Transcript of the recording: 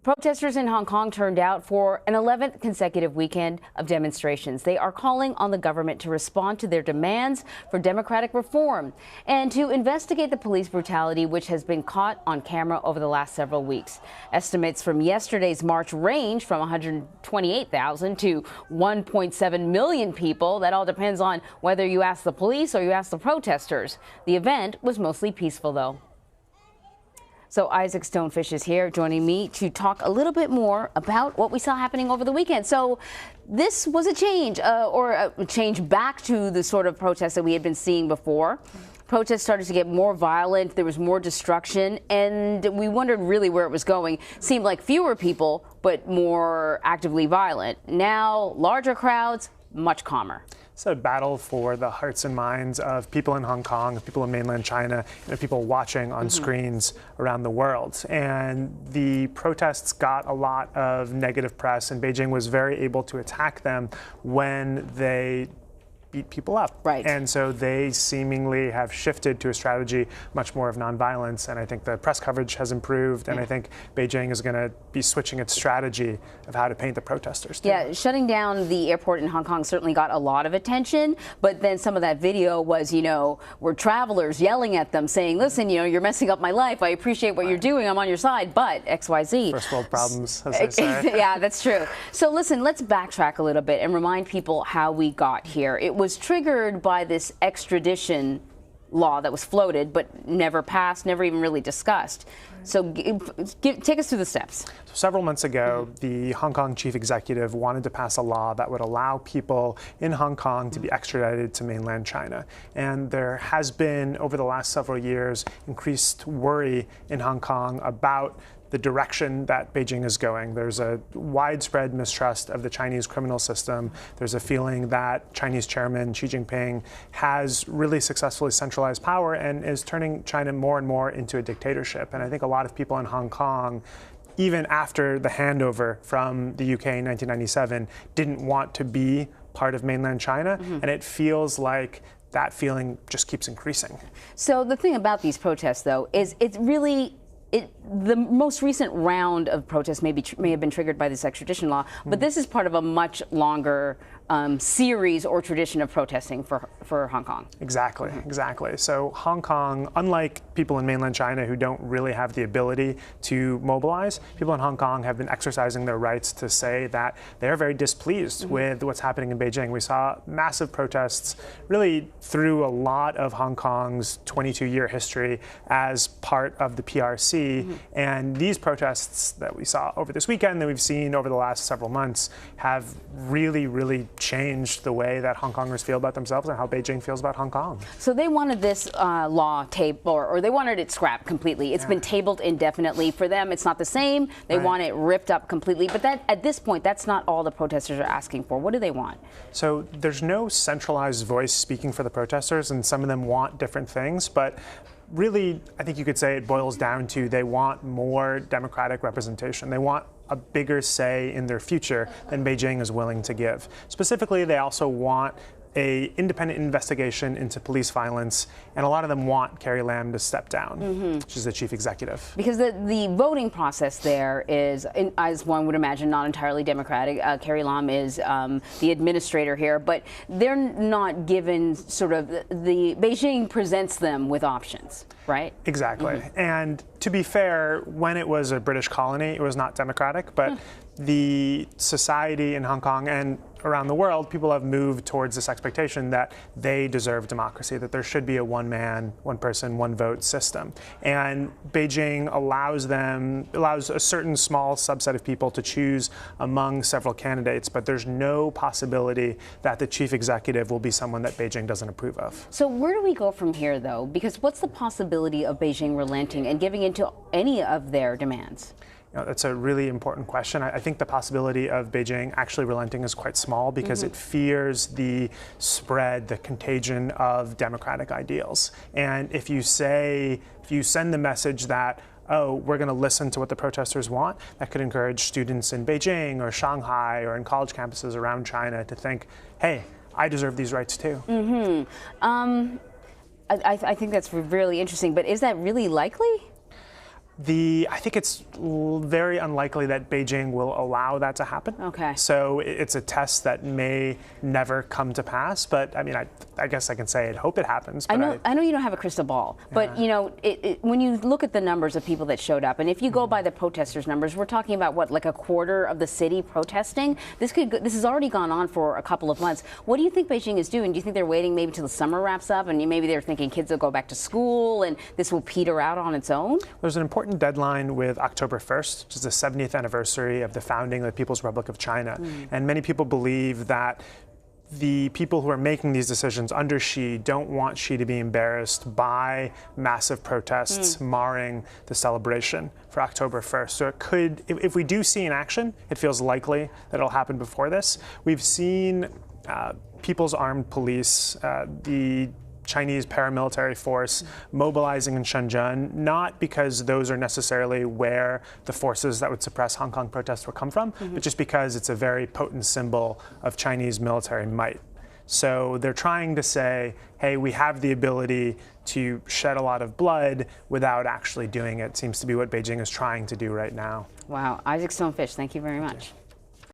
Protesters in Hong Kong turned out for an 11th consecutive weekend of demonstrations. They are calling on the government to respond to their demands for democratic reform and to investigate the police brutality, which has been caught on camera over the last several weeks. Estimates from yesterday's march range from 128,000 to 1.7 million people. That all depends on whether you ask the police or you ask the protesters. The event was mostly peaceful, though. So Isaac Stonefish is here joining me to talk a little bit more about what we saw happening over the weekend. So this was a change or a change back to the sort of protests that we had been seeing before. Protests started to get more violent. There was more destruction, and we wondered really where it was going. Seemed like fewer people, but more actively violent. Now, larger crowds, much calmer. It's a battle for the hearts and minds of people in Hong Kong, of people in mainland China, and of people watching on screens around the world. And the protests got a lot of negative press, and Beijing was very able to attack them when they beat people up. Right. And so they seemingly have shifted to a strategy much more of nonviolence. And I think the press coverage has improved. And I think Beijing is going to be switching its strategy of how to paint the protesters. Yeah, shutting down the airport in Hong Kong certainly got a lot of attention. But then some of that video was, were travelers yelling at them saying, listen, you're messing up my life. I appreciate what you're doing. I'm on your side. But XYZ. First world problems, as they say. Yeah, that's true. So listen, let's backtrack a little bit and remind people how we got here. It was triggered by this extradition law that was floated but never passed, never even really discussed. So take us through the steps. So several months ago, the Hong Kong chief executive wanted to pass a law that would allow people in Hong Kong to be extradited to mainland China. And there has been, over the last several years, increased worry in Hong Kong about the direction that Beijing is going. There's a widespread mistrust of the Chinese criminal system. There's a feeling that Chinese chairman Xi Jinping has really successfully centralized power and is turning China more and more into a dictatorship. And I think a lot of people in Hong Kong, even after the handover from the UK in 1997, didn't want to be part of mainland China. And it feels like that feeling just keeps increasing. So the thing about these protests, though, is the most recent round of protests may have been triggered by this extradition law, but this is part of a much longer series or tradition of protesting for Hong Kong. Exactly, exactly. So Hong Kong, unlike people in mainland China who don't really have the ability to mobilize, people in Hong Kong have been exercising their rights to say that they're very displeased with what's happening in Beijing. We saw massive protests really through a lot of Hong Kong's 22-year history as part of the PRC. And these protests that we saw over this weekend, that we've seen over the last several months, have really changed the way that Hong Kongers feel about themselves and how Beijing feels about Hong Kong. So they wanted this law tabled, or they wanted it scrapped completely. It's been tabled indefinitely. For them, it's not the same. They want it ripped up completely. But that, at this point, that's not all the protesters are asking for. What do they want? So there's no centralized voice speaking for the protesters, and some of them want different things. But really, I think you could say it boils down to they want more democratic representation. They want a bigger say in their future than Beijing is willing to give. Specifically, they also want an independent investigation into police violence, and a lot of them want Carrie Lam to step down, which is the chief executive. Because the voting process there is, as one would imagine, not entirely democratic. Carrie Lam is the administrator here, but they're not given sort of, the Beijing presents them with options, right? Exactly. And to be fair, when it was a British colony, it was not democratic, but the society in Hong Kong and around the world, people have moved towards this expectation that they deserve democracy, that there should be a one man, one person, one vote system. And Beijing allows a certain small subset of people to choose among several candidates, but there's no possibility that the chief executive will be someone that Beijing doesn't approve of. So where do we go from here, though? Because what's the possibility of Beijing relenting and giving into any of their demands? That's a really important question. I think the possibility of Beijing actually relenting is quite small because it fears the spread, the contagion of democratic ideals. And if you send the message that, oh, we're going to listen to what the protesters want, that could encourage students in Beijing or Shanghai or in college campuses around China to think, hey, I deserve these rights too. I think that's really interesting, but is that really likely? I think it's very unlikely that Beijing will allow that to happen. Okay. So it's a test that may never come to pass. But I mean, I guess I can say I hope it happens. But I know you don't have a crystal ball, but you know, when you look at the numbers of people that showed up, and if you go by the protesters' numbers, we're talking about what, like a quarter of the city protesting. This has already gone on for a couple of months. What do you think Beijing is doing? Do you think they're waiting maybe till the summer wraps up, and maybe they're thinking kids will go back to school, and this will peter out on its own? There's an important deadline with October 1st, which is the 70th anniversary of the founding of the People's Republic of China. And many people believe that the people who are making these decisions under Xi don't want Xi to be embarrassed by massive protests marring the celebration for October 1st. So it could, if we do see an action, it feels likely that it'll happen before this. We've seen People's Armed Police, the Chinese paramilitary force mobilizing in Shenzhen, not because those are necessarily where the forces that would suppress Hong Kong protests would come from, but just because it's a very potent symbol of Chinese military might. So they're trying to say, hey, we have the ability to shed a lot of blood without actually doing it. Seems to be what Beijing is trying to do right now. Wow. Isaac Stonefish, thank you very much.